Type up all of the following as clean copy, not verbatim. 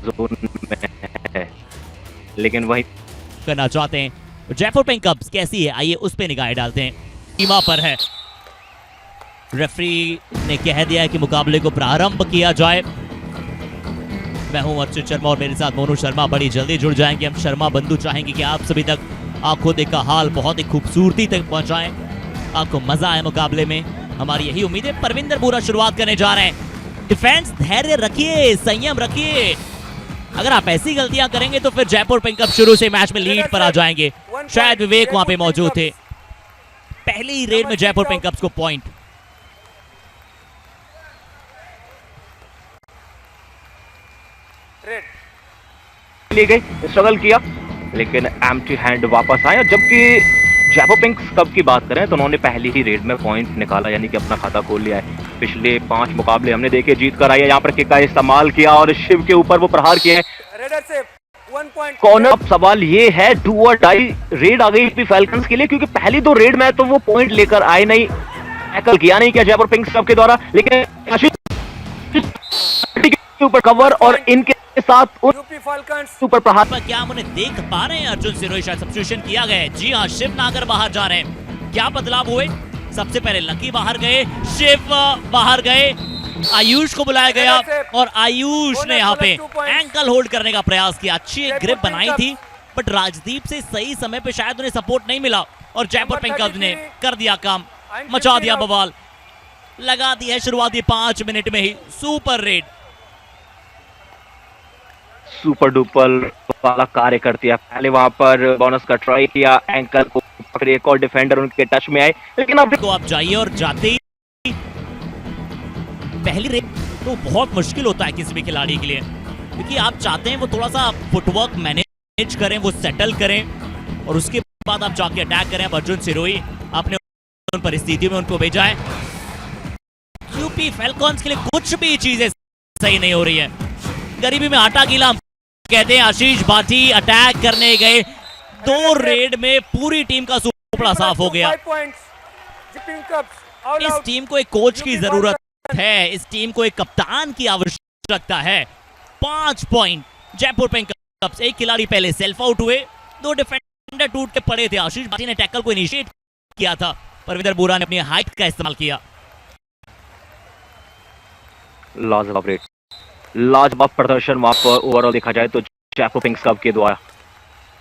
Zone में है, लेकिन वही करना चाहते हैं। जयपुर पिंक कप्स कैसी है, आइए उस पे निगाह डालते हैं। सीमा पर है, रेफरी ने कह दिया है कि मुकाबले को प्रारंभ किया जाए। मैं हूं अर्चित शर्मा और मेरे साथ मोनू शर्मा बड़ी जल्दी जुड़ जाएंगे। हम शर्मा बंधु चाहेंगे कि आप सभी तक आंखों देखा हाल बहुत ही खूबसूरती तक पहुंचाएं, आपको मजा आए मुकाबले में, हमारी यही उम्मीद है। परविंदर बोरा शुरुआत करने जा रहे हैं। डिफेंस धैर्य रखिए, संयम रखिए। अगर आप ऐसी गलतियां करेंगे तो फिर जयपुर पिंक कप शुरू से मैच में लीड पर आ जाएंगे। शायद विवेक वहां पे मौजूद थे। पहले ही रेड में जयपुर पिंक कप्स को पॉइंट। ली गई, स्ट्रगल किया, लेकिन एम्प्टी हैंड वापस आए। जबकि जयपुर पिंक कप की बात करें तो उन्होंने पहली ही रेड में पॉइंट निकाला, यानी कि अपना खाता खोल लिया है। पिछले 5 मुकाबले हमने देखे जीत कर आई है। यहाँ पर किक का इस्तेमाल किया और शिव के ऊपर वो प्रहार किए हैं। कॉर्नर। अब सवाल ये है, डू और डाई रेड आ गई यूपी फैल्कन्स के लिए, क्योंकि पहली 2 रेड में तो वो पॉइंट लेकर आए नहीं, टैकल किया नहीं क्या जयपुर पिंक कप के द्वारा, लेकिन ऊपर कवर और इनके साथ यूपी फैल्कन्स सुपर प्रहार पर क्या हम उन्हें देख पा रहे हैं? अर्जुन सिरोही शायद सब्स्टिट्यूशन किया गया है। जी हाँ, शिव नागर बाहर जा रहे हैं। क्या बदलाव हुए? सबसे पहले लकी बाहर गए, शिव बाहर गए, आयुष को बुलाया गया और आयुष ने यहाँ पे एंकल होल्ड करने का प्रयास किया। अच्छी ग्रिप बनाई थी, बट राजदीप से सही समय पे शायद उन्हें सपोर्ट नहीं मिला और जयपुर पिंक कप्स ने कर दिया काम, मचा दिया बवाल, लगा दिया है शुरुआती 5 मिनट में ही सुपर रेड। सुपर डुपर वाला कार्य करती है। पहले वहां पर बोनस का ट्राई किया, एंकल को पकड़े, एक और डिफेंडर उनके टच में आए, लेकिन अब तो आप जाइए और जाते ही पहली रेड तो बहुत मुश्किल होता है किसी भी खिलाड़ी के लिए, क्योंकि आप चाहते हैं वो थोड़ा सा फुटवर्क मैनेज करें, वो सेटल करें और उसके बाद आप जाके अटैक करें। अर्जुन सिरोही आपने उन परिस्थितियों में उनको भेजा है। यूपी फैल्कॉन्स के लिए कुछ भी चीजें सही नहीं हो रही है। गरीबी में आटा गीला कहते हैं। आशीष भाटी अटैक करने गए, 2 रेड में पूरी टीम का सुपड़ा साफ हो गया। इस टीम को एक कोच की जरूरत है, इस टीम को एक कप्तान की आवश्यकता है। 5 पॉइंट जयपुर पिंक कप्स। एक खिलाड़ी पहले सेल्फ आउट हुए, 2 डिफेंडर टूट के पड़े थे। आशीष भाटी ने टैकल को इनिशिएट किया था, परविंदर बोरा ने अपनी हाइट का इस्तेमाल किया। लाजवाब प्रदर्शन वहां पर ओवरऑल देखा जाए तो जयपुर पिंक कप के द्वारा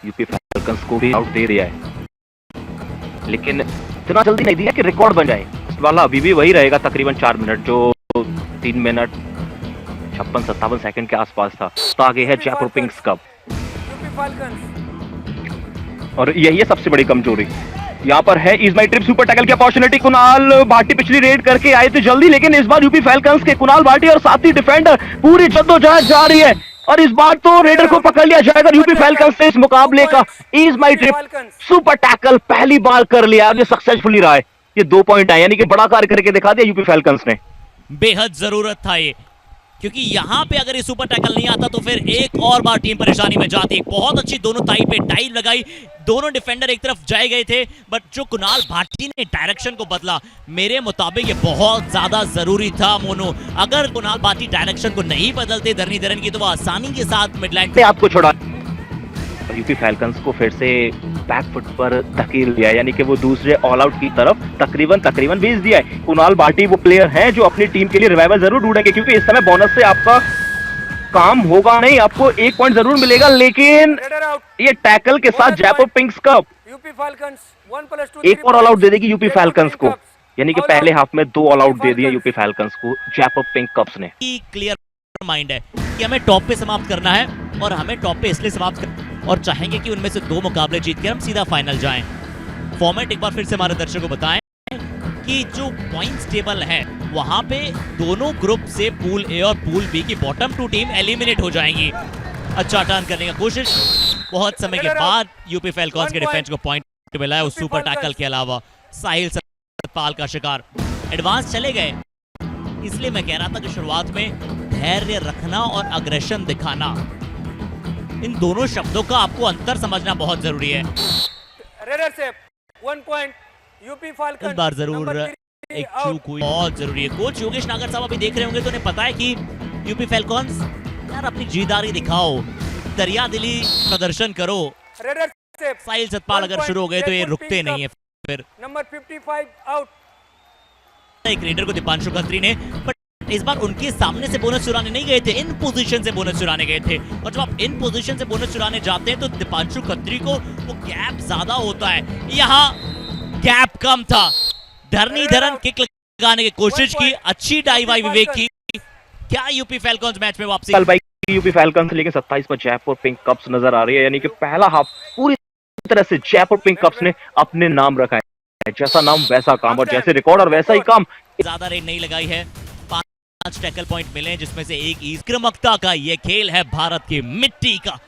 यूपी फैल्कन्स को भी आउट दे दिया है, लेकिन इतना जल्दी नहीं दिया कि रिकॉर्ड बन जाए। इस वाला अभी भी वही रहेगा, तकरीबन 4 मिनट, जो 3 मिनट 56-57 सेकंड के आसपास था। तो आगे है जयपुर पिंक कप और यही है सबसे बड़ी कमजोरी। यहाँ पर है is my trip super tackle की अपॉर्चुनिटी। कुणाल भाटी पिछली रेड करके आए थे जल्दी, लेकिन इस बार यूपी फैल्कन्स के कुणाल भाटी और साथी डिफेंडर पूरी जद्दोजहद जा रही है और इस बार तो रेडर को पकड़ लिया जाएगा यूपी फैल्कन्स से। इस मुकाबले का is my trip super tackle पहली बार कर लिया, ये सक्सेसफुली रहा है। ये 2 पॉइंट आए, यानी कि बड़ा कार्य करके दिखा दिया यूपी फैल्कन्स ने। बेहद जरूरत था ये, क्योंकि यहां पे अगर ये सुपर टैकल नहीं आता तो फिर एक और बार टीम परेशानी में जाती। बहुत अच्छी दोनों ताई पे टाइल लगाई, दोनों डिफेंडर एक तरफ जाए गए थे, बट जो कुणाल भाटी ने डायरेक्शन को बदला, मेरे मुताबिक ये बहुत ज्यादा जरूरी था। मोनू, अगर कुणाल भाटी डायरेक्शन को नहीं बदलते धरनी धरन की, तो वो आसानी के साथ मिडलाइन पे आपको छोड़ा। यूपी फैल्कन्स को फिर से बैक फुट पर धकेल दिया, यानी कि वो दूसरे ऑल आउट की तरफ तकरीबन भेज दिया है। कुणाल भाटी वो प्लेयर हैं जो अपनी टीम के लिए रिवाइवल जरूर ढूंढेंगे, क्योंकि इस समय बोनस से आपका काम होगा नहीं, आपको 1 पॉइंट जरूर मिलेगा, लेकिन ये टैकल के साथ जयपुर पिंक कप एक और ऑल आउट दे देगी यूपी फैल्कन्स को, यानी कि पहले हाफ में 2 ऑल आउट दे दिए यूपी फैल्कन्स को जयपुर पिंक कप्स ने। क्लियर माइंड है कि हमें टॉप पे समाप्त करना है और हमें टॉप पे इसलिए समाप्त कर और चाहेंगे कि उनमें से 2 मुकाबले जीत कर हम सीधा फाइनल जाएं। फॉर्मेट एक बार फिर से हमारे दर्शकों को बताएं कि जो पॉइंट्स टेबल है वहां पे दोनों ग्रुप से पूल ए और पूल बी की बॉटम 2 टीम एलिमिनेट हो जाएंगी। अच्छा टर्न करने का कोशिश, बहुत समय के बाद यूपी फैल्कॉन्स के डिफेंस को पॉइंट मिला है उस सुपर टैकल के अलावा। साहिल सतपाल का शिकार, एडवांस चले गए, इसलिए मैं कह रहा था कि शुरुआत में धैर्य रखना और अग्रेशन दिखाना, इन दोनों शब्दों का आपको अंतर समझना बहुत जरूरी है। इस बार जरूर एक चूक हुई, बहुत जरूरी है। कोच योगेश नागर साहब अभी देख रहे होंगे तो उन्हें पता है कि यूपी फैल्कॉन्स यार अपनी जीदारी दिखाओ, दरिया दिली प्रदर्शन करो। साहिल सतपाल अगर शुरू हो गए तो ये रुकते नहीं है। फिर नंबर 55 आउट। एक रेडर को दीपांशु खत्री ने, बट इस बार उनके सामने से बोनस चुराने नहीं गए थे, इन पोजीशन से बोनस चुराने गए थे। और जब आप इन पोजीशन से बोनस चुराने जाते हैं तो दीपांशु खत्री को वो गैप ज्यादा होता है, यहाँ गैप कम था। धरनीधरन किक लगाने की कोशिश की, अच्छी डाइव आई विवेक की। क्या यूपी फैल्कॉन्स मैच में वापसी? कल भाई यूपी फैल्कॉन्स, लेकिन 27 पर जयपुर पिंक कप्स नजर आ रही है, यानी कि पहला हाफ पूरी तरह से जयपुर पिंक कप्स ने अपने नाम रखा है। जैसा नाम वैसा काम, और जैसे रिकॉर्ड और वैसा ही काम। ज्यादा रेड नहीं लगाई है, 5 टैकल पॉइंट मिले जिसमें से एक क्रमकता का ये खेल है भारत की मिट्टी का,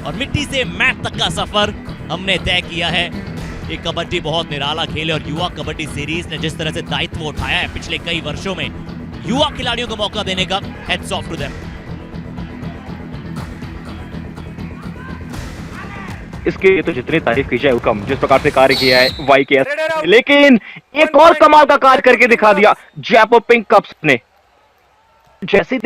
और मिट्टी से मैच तक का सफर हमने तय किया है। ये कबड्डी बहुत निराला खेल है, और युवा कबड्डी सीरीज ने जिस तरह से दायित्व उठाया है पिछले कई वर्षों में युवा खिलाड़ियों को मौका देने का, हेड्स ऑफ टू देम। इसके तो जितनी तारीफ की जाए वो कम, जिस प्रकार से कार्य किया है YKS, लेकिन एक और कमाल का कार्य करके दिखा दिया जयपुर पिंक कप्स ने। जैसे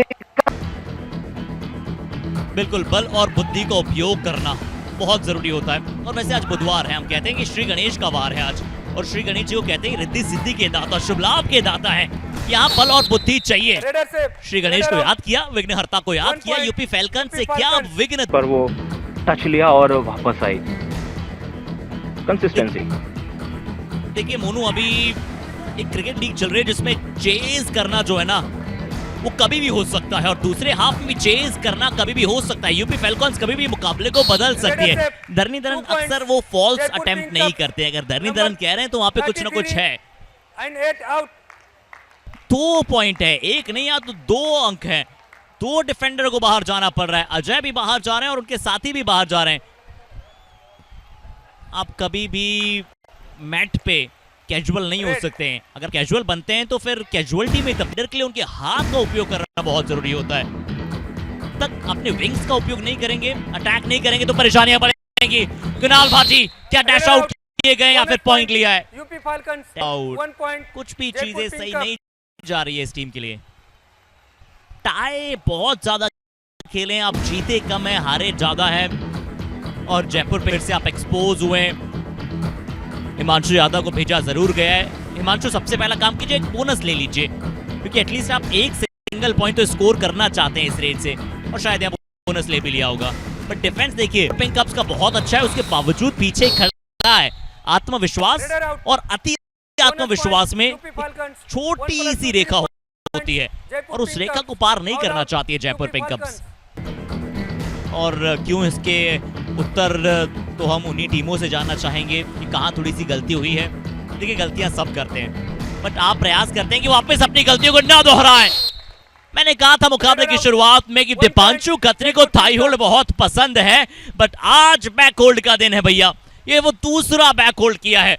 बिल्कुल बल और बुद्धि का उपयोग करना बहुत जरूरी होता है। और वैसे आज बुधवार है, हम कहते हैं कि श्री गणेश का वार है आज, और श्री गणेश जी को कहते हैं रिद्धि सिद्धि के दाता, शुभ लाभ के दाता है। यहाँ बल और बुद्धि चाहिए। श्री गणेश को याद किया, विघ्नहर्ता को याद किया, यूपी फैल्कन से क्या विघ्न पर वो टच लिया और वापस आई। कंसिस्टेंसी देखिए मोनू, अभी एक क्रिकेट लीग चल रही है जिसमें चेज करना जो है ना वो कभी भी हो सकता है, और दूसरे हाफ में भी चेज करना कभी भी हो सकता है। यूपी फैल्कॉन्स कभी भी मुकाबले को बदल सकती है। धरनीधरन अक्सर वो फॉल्स अटेम्प्ट नहीं करते, अगर धरनीधरन कह रहे हैं तो वहां पे कुछ ना कुछ है। 2 पॉइंट है, एक नहीं या तो 2 अंक है। 2 डिफेंडर को बाहर जाना पड़ रहा है, अजय भी बाहर जा रहे हैं और उनके साथी भी बाहर जा रहे हैं। आप कभी भी मैट पे कैजुअल नहीं हो सकते हैं, अगर कैजुअल बनते हैं तो फिर कैजुअलिटी में तब्दील के लिए उनके हाथ का उपयोग करना बहुत जरूरी होता है। तक अपने विंग्स का उपयोग नहीं करेंगे, अटैक नहीं करेंगे तो परेशानियां बढ़ेंगी। कुणाल भाटी क्या डैश आउट किए गए या फिर पॉइंट लिया है? UP falcons out. 1 पॉइंट। कुछ भी चीजें सही नहीं जा रही है इस टीम के लिए। टाई बहुत ज्यादा खेले, आप जीते कम है हारे ज्यादा है, और जयपुर फिर से आप एक्सपोज हुए। हिमांशु यादव को भेजा जरूर गया है। हिमांशु सबसे पहला काम कीजिए, एक बोनस ले लीजिए, क्योंकि एटलीस्ट आप एक सिंगल पॉइंट तो स्कोर करना चाहते हैं इस रेट से, और शायद यहाँ बोनस ले भी लिया होगा। बट डिफेंस देखिए पिंक कप्स का बहुत अच्छा है, उसके बावजूद पीछे खड़ा है। आत्मविश्वास और अति आत्मविश्वास में छोटी सी रेखा होती है, और उस रेखा को पार नहीं करना चाहती है जयपुर पिंक कप्स। और क्यों, इसके उत्तर तो हम उन्हीं टीमों से जानना चाहेंगे कि कहां थोड़ी सी गलती हुई है। देखिए गलतियां सब करते हैं, बट आप प्रयास करते हैं कि वापस अपनी गलतियों को ना दोहराएं। मैंने कहा था मुकाबले की शुरुआत में कि दीपांशु खत्री को थाई होल्ड बहुत पसंद है, बट आज बैक होल्ड का दिन है भैया। ये वो दूसरा बैक होल्ड किया है,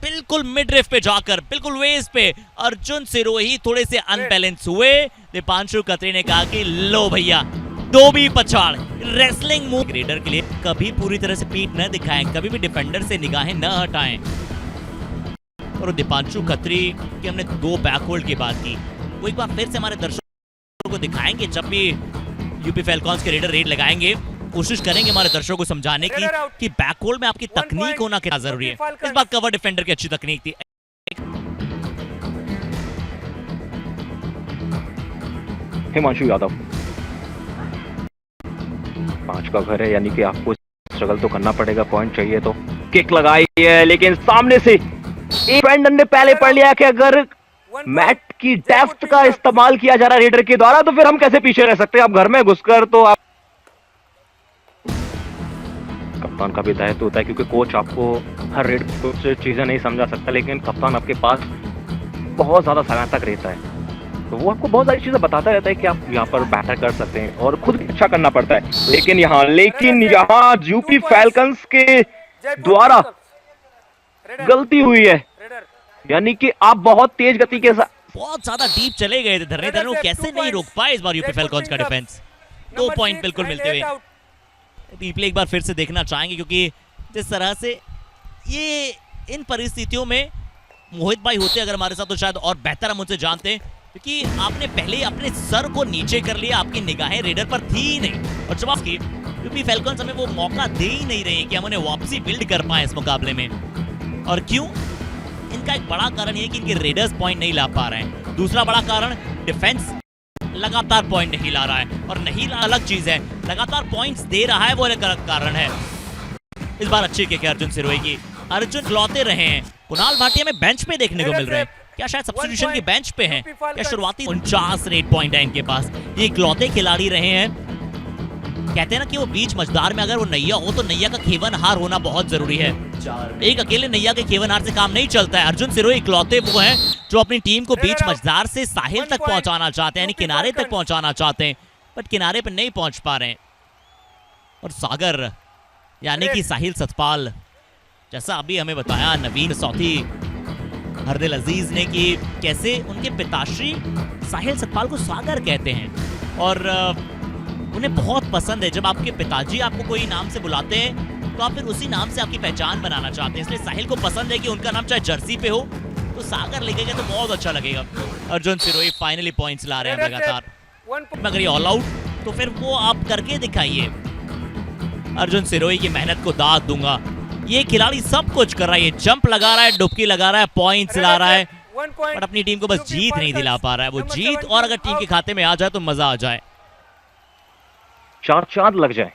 बिल्कुल मिड रिफ पे जाकर, बिल्कुल वेस्ट पे। अर्जुन सिरोही थोड़े से अनबैलेंस हुए। दीपांशु खत्री ने कहा कि लो भैया, 2 भी पछाड़। रेसलिंग मूव रेडर के लिए कभी पूरी तरह से पीठ न दिखाएं, कभी भी डिफेंडर से निगाहें न हटाएं। और दीपांशु खत्री की हमने 2 बैक होल्ड की बात की, वो एक बार फिर से हमारे दर्शकों को दिखाएंगे। जब भी यूपी फैल्कॉन्स के रेडर रेड लगाएंगे, कोशिश करेंगे हमारे दर्शकों को समझाने की कि बैक होल्ड में आपकी तकनीक होना कितना जरूरी है। इस बार कवर डिफेंडर की अच्छी तकनीक थी। हिमांशु यादव 5 का घर है, यानी कि आपको स्ट्रगल तो करना पड़ेगा, पॉइंट चाहिए तो। किक लगाई है, लेकिन सामने से एक डिफेंडर ने पहले पढ़ लिया कि अगर मैट की डेप्थ का इस्तेमाल किया जा रहा है रेडर के द्वारा, तो फिर हम कैसे पीछे रह सकते हैं। आप घर में घुसकर तो आप, कप्तान का भी दायित्व होता है, क्योंकि कोच आपको हर रेड से चीजें नहीं समझा सकता, लेकिन कप्तान आपके पास बहुत ज्यादा समय तक रहता है, तो वो आपको बहुत सारी चीजें बताता रहता है कि आप यहाँ पर बेटर कर सकते हैं, और खुद भी अच्छा करना पड़ता है। लेकिन यहाँ यूपी फैल्कन्स के द्वारा गलती हुई है, यानी कि आप बहुत तेज गति के साथ बहुत ज्यादा डीप चले गए थे। धरनीधरन को कैसे नहीं रोक पाए इस बार यूपी फैल्कॉन्स का डिफेंस। 2 पॉइंट बिल्कुल मिलते हुए। रिप्ले एक बार फिर से देखना चाहेंगे, क्योंकि जिस तरह से ये इन परिस्थितियों में मोहित भाई होते अगर हमारे साथ, तो शायद और बेहतर हम उनसे जानते हैं क्योंकि आपने पहले अपने सर को नीचे कर लिया, आपकी निगाहें रेडर पर थी ही नहीं और जवाब की यूपी फैल्कन्स हमें वो मौका दे ही नहीं रहे कि हम उन्हें वापसी बिल्ड कर पाए इस मुकाबले में। और क्यों? इनका एक बड़ा कारण ये कि इनके रेडर्स पॉइंट नहीं ला पा रहे हैं। दूसरा बड़ा कारण डिफेंस लगातार पॉइंट नहीं ला रहा है, और नहीं ला अलग चीज है, लगातार पॉइंट्स दे रहा है वो एक अलग कारण है। इस बार अच्छी किक है अर्जुन सिरोही की। अर्जुन लौटे रहे हैं, कुणाल भाटिया में बेंच पे देखने को मिल रहे हैं, क्या शायद सब्स्टिट्यूशन के बेंच पे हैं, क्या शुरुआती 49 रेट पॉइंट है इनके पास। ये इकलौते खिलाड़ी रहे हैं। कहते हैं ना कि वो बीच मझदार में अगर वो नैया हो तो नैया का खेवनहार होना बहुत जरूरी है। एक अकेले नैया के खेवनहार से काम नहीं चलता है। अर्जुन सिरोही इकलौते वो हैं जो अपनी टीम को बीच मझदार से साहिल तक पहुंचाना चाहते हैं, यानी किनारे तक पहुंचाना चाहते हैं, बट किनारे पर नहीं पहुंच पा रहे हैं। और सागर यानी कि साहिल सतपाल, जैसा अभी हमें बताया नवीन सौथी हरदिल अजीज ने कि कैसे उनके पिताश्री साहिल सतपाल को सागर कहते हैं और उन्हें बहुत पसंद है जब आपके पिताजी आपको कोई नाम से बुलाते हैं तो आप फिर उसी नाम से आपकी पहचान बनाना चाहते हैं। इसलिए साहिल को पसंद है कि उनका नाम चाहे जर्सी पे हो तो सागर लिखेगा तो बहुत अच्छा लगेगा। अर्जुन सिरोही फाइनली पॉइंट्स ला रहे हैं लगातार। अगर ये ऑल आउट तो फिर वो आप करके दिखाइए। अर्जुन सिरोही की मेहनत को दाद दूंगा। ये खिलाड़ी सब कुछ कर रहा है, ये जंप लगा रहा है, डुबकी लगा रहा है, पॉइंट्स ला रहा है, और अपनी टीम को बस जीत नहीं दिला पा रहा है। वो जीत और अगर टीम के खाते में आ जाए तो मजा आ जाए, चार चांद लग जाए।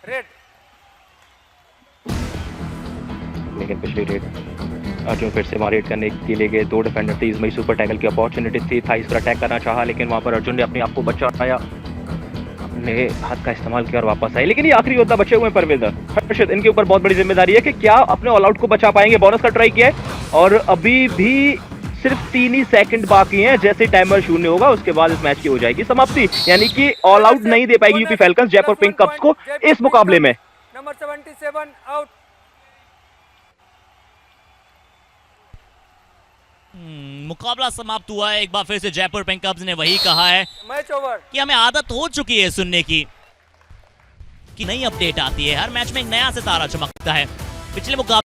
लेकिन पिछली रेड अर्जुन फिर से वहां रेड करने के लिए गए, दो डिफेंडर थे, इसमें सुपर टैकल की अपॉर्चुनिटी थी, था इस पर अटैक करना चाहा लेकिन वहां पर अर्जुन ने अपने आप को बचाया, अपने हाथ का इस्तेमाल किया और वापस आए। लेकिन ये आखिरी योद्धा बचे हुए परविंदर हर्षित, इनके ऊपर बहुत बड़ी जिम्मेदारी है कि क्या अपने ऑल आउट को बचा पाएंगे। बोनस का ट्राई किया है और अभी भी सिर्फ 3 ही सेकंड बाकी हैं। जैसे टाइमर शून्य होगा उसके बाद इस मैच की हो जाएगी समाप्ति, यानी कि ऑल आउट नहीं दे पाएगी UP falcons Jaipur pink cups को इस मुकाबले में। Number 77 out. मुकाबला समाप्त हुआ है। एक बार फिर से जयपुर पिंक कप्स ने वही कहा है मैच ओवर कि हमें आदत हो चुकी है सुनने की कि नई अपडेट आती है, हर मैच में एक नया सितारा चमकता है। पिछले मुकाबले